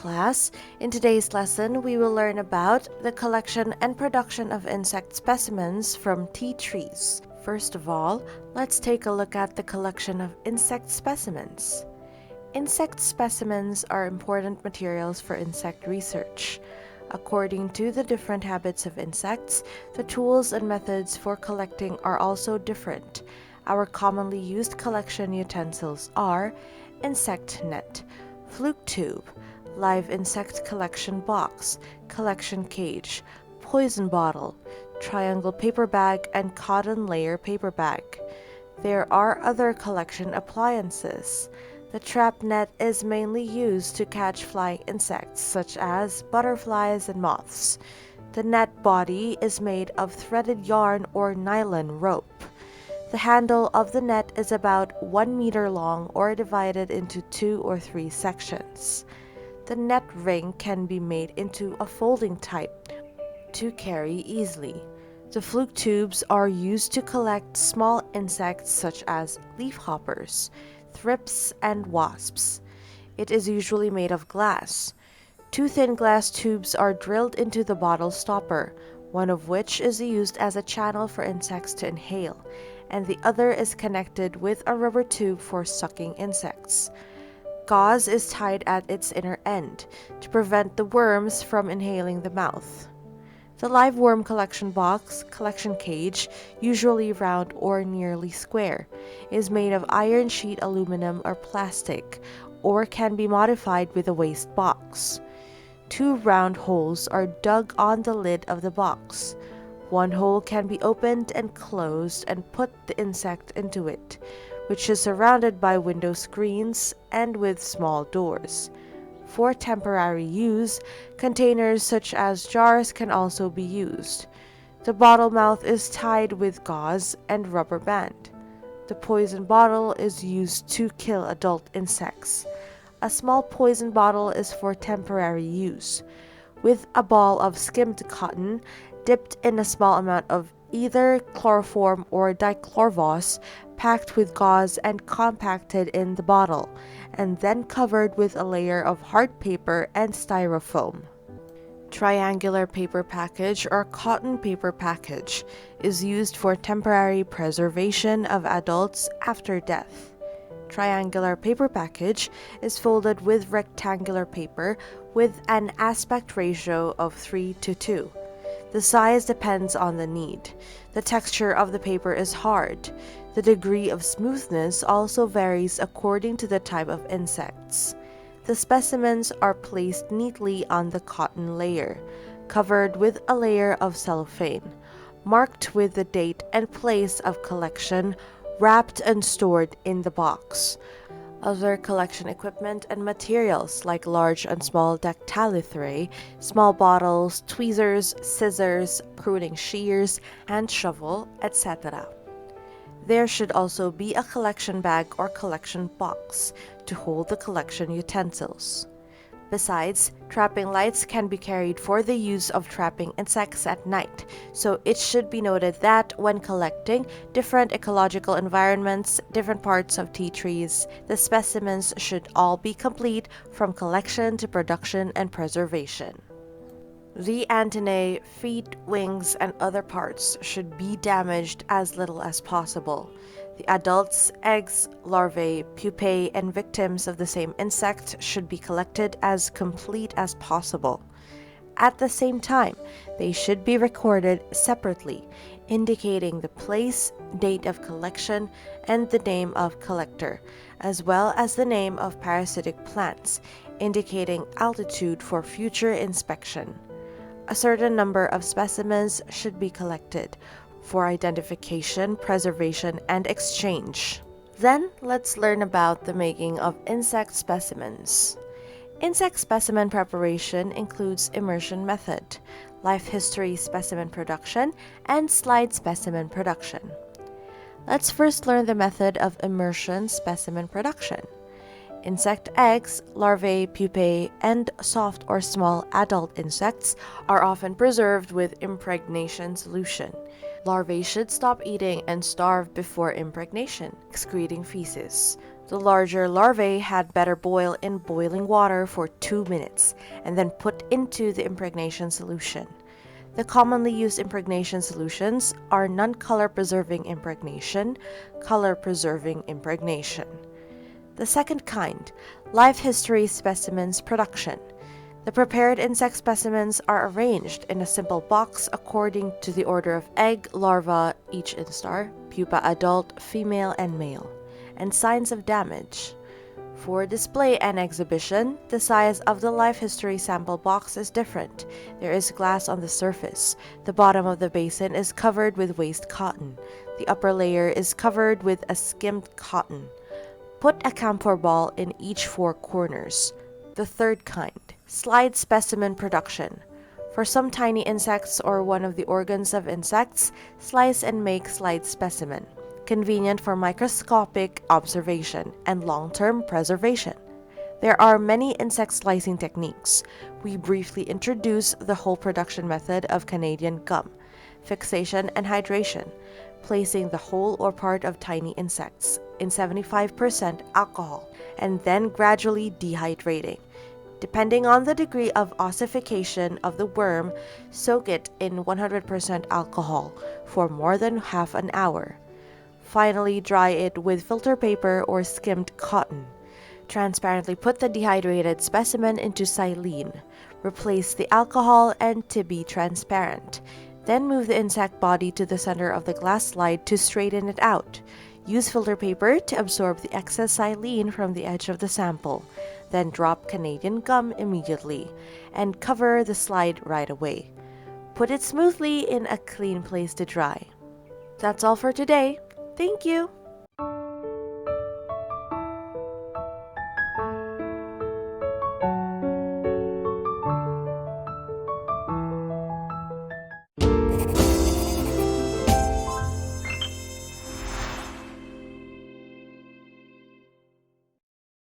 class. In today's lesson, we will learn about the collection and production of insect specimens from tea trees. First of all, let's take a look at the collection of insect specimens. Insect specimens are important materials for insect research. According to the different habits of insects, the tools and methods for collecting are also different. Our commonly used collection utensils are insect net, fluke tube, live insect collection box, collection cage, poison bottle, triangle paper bag, and cotton layer paper bag. There are other collection appliances. The trap net is mainly used to catch flying insects such as butterflies and moths. The net body is made of threaded yarn or nylon rope. The handle of the net is about 1 meter long or divided into 2 or 3 sections. The net ring can be made into a folding type to carry easily. The fluke tubes are used to collect small insects such as leafhoppers, thrips, and wasps. It is usually made of glass. 2 thin glass tubes are drilled into the bottle stopper, one of which is used as a channel for insects to inhale, and the other is connected with a rubber tube for sucking insects. Gauze is tied at its inner end to prevent the worms from inhaling the mouth. The live worm collection box, collection cage, usually round or nearly square, is made of iron sheet aluminum or plastic, or can be modified with a waste box. 2 round holes are dug on the lid of the box. 1 hole can be opened and closed and put the insect into it, which is surrounded by window screens and with small doors. For temporary use, containers such as jars can also be used. The bottle mouth is tied with gauze and rubber band. The poison bottle is used to kill adult insects. A small poison bottle is for temporary use, with a ball of skimmed cotton dipped in a small amount of either chloroform or dichlorvos, packed with gauze and compacted in the bottle, and then covered with a layer of hard paper and styrofoam. Triangular paper package or cotton paper package is used for temporary preservation of adults after death. Triangular paper package is folded with rectangular paper with an aspect ratio of 3:2. The size depends on the need. The texture of the paper is hard. The degree of smoothness also varies according to the type of insects. The specimens are placed neatly on the cotton layer, covered with a layer of cellophane, marked with the date and place of collection, wrapped and stored in the box. Other collection equipment and materials like large and small dactylithrae, small bottles, tweezers, scissors, pruning shears, hand shovel, etc. There should also be a collection bag or collection box to hold the collection utensils. Besides, trapping lights can be carried for the use of trapping insects at night, so it should be noted that when collecting different ecological environments, different parts of tea trees, the specimens should all be complete from collection to production and preservation. The antennae, feet, wings, and other parts should be damaged as little as possible. The adults, eggs, larvae, pupae, and victims of the same insect should be collected as complete as possible. At the same time, they should be recorded separately, indicating the place, date of collection, and the name of collector, as well as the name of parasitic plants, indicating altitude for future inspection. A certain number of specimens should be collected for identification, preservation, and exchange. Then, let's learn about the making of insect specimens. Insect specimen preparation includes immersion method, life history specimen production, and slide specimen production. Let's first learn the method of immersion specimen production. Insect eggs, larvae, pupae, and soft or small adult insects are often preserved with impregnation solution. Larvae should stop eating and starve before impregnation, excreting feces. The larger larvae had better boil in boiling water for 2 minutes and then put into the impregnation solution. The commonly used impregnation solutions are non-color preserving impregnation, color preserving impregnation. The second kind, life history specimens production. The prepared insect specimens are arranged in a simple box according to the order of egg, larva, each instar, pupa adult, female and male, and signs of damage. For display and exhibition, the size of the life history sample box is different. There is glass on the surface. The bottom of the basin is covered with waste cotton. The upper layer is covered with a skimmed cotton. Put a camphor ball in each 4 corners. The third kind, slide specimen production. For some tiny insects or one of the organs of insects, slice and make slide specimen. Convenient for microscopic observation and long-term preservation. There are many insect slicing techniques. We briefly introduce the whole production method of Canadian gum, fixation and hydration, placing the whole or part of tiny insects in 75% alcohol, and then gradually dehydrating. Depending on the degree of ossification of the worm, soak it in 100% alcohol for more than half an hour. Finally, dry it with filter paper or skimmed cotton. Transparently put the dehydrated specimen into xylene. Replace the alcohol and to be transparent. Then move the insect body to the center of the glass slide to straighten it out. Use filter paper to absorb the excess xylene from the edge of the sample. Then drop Canadian gum immediately and cover the slide right away. Put it smoothly in a clean place to dry. That's all for today. Thank you!